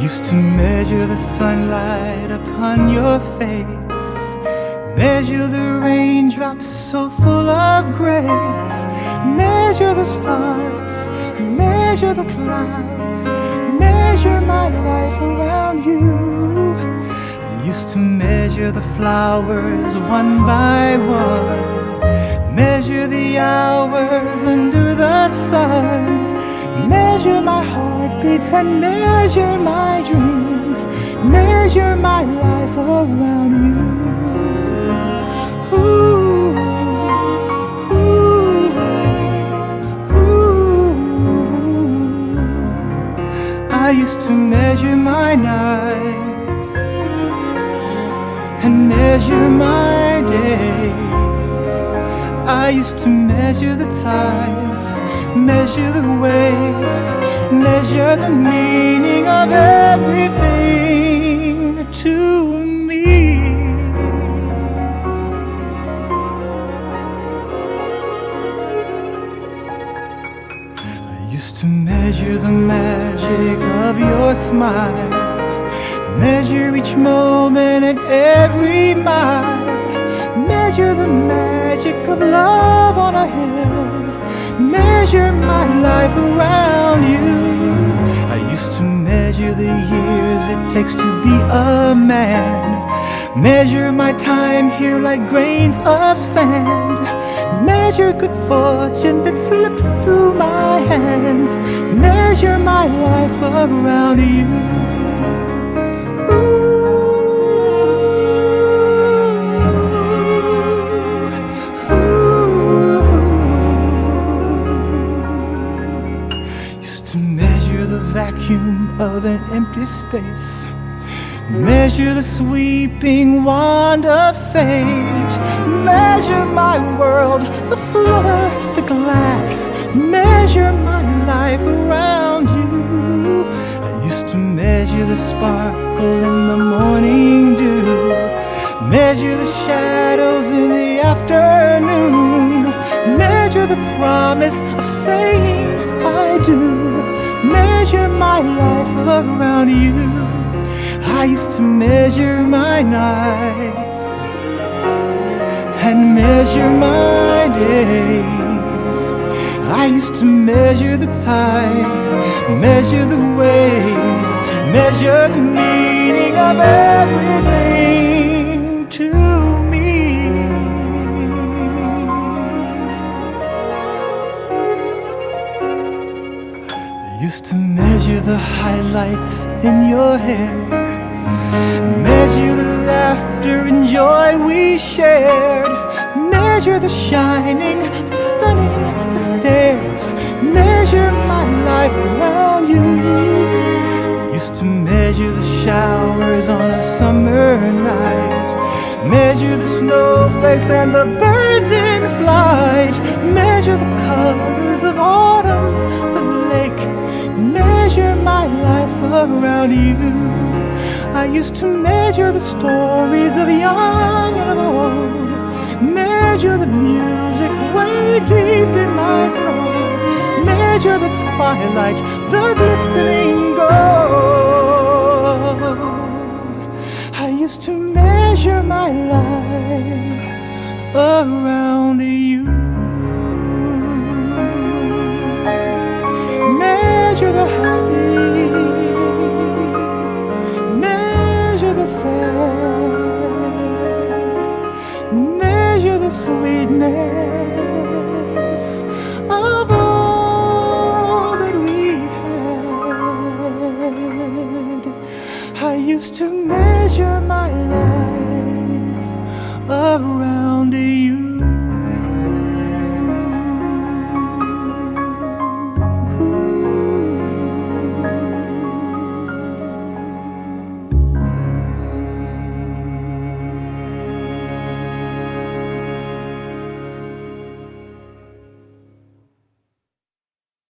Used to measure the sunlight upon your face, measure the raindrops so full of grace, measure the stars, measure the clouds, measure my life around you. Used to measure the flowers one by one, measure the hours under the sun, measure my heartbeats and measure my dreams, measure my life around you. Ooh, ooh, ooh. I used to measure my nights and measure my days. I used to measure the tides, measure the waves, measure the meaning of everything to me. I used to measure the magic of your smile, measure each moment and every mile, measure the magic of love on a hill, measure my life around you. I used to measure the years it takes to be a man, measure my time here like grains of sand, measure good fortune that slipped through my hands, measure my life around you. Measure the vacuum of an empty space, measure the sweeping wand of fate, measure my world, the floor, the glass, measure my life around you. I used to measure the sparkle in the morning dew, measure the shadows in the afternoon, measure the promise of saying I do, measure my life around you. I used to measure my nights and measure my days. I used to measure the tides, measure the waves, measure the meaning of everything to me. Used to measure the highlights in your hair, measure the laughter and joy we shared, measure the shining, the stunning, the stairs, measure my life around you. Used to measure the showers on a summer night, measure the snowflakes and the birds in flight, measure the colors of autumn, the lake, measure my life around you. I used to measure the stories of young and of old, measure the music way deep in my soul, measure the twilight, the glistening gold. I used to measure my life around you. Measure the happy, measure the sad, measure the sweetness of all that we had. I used to measure my life around you.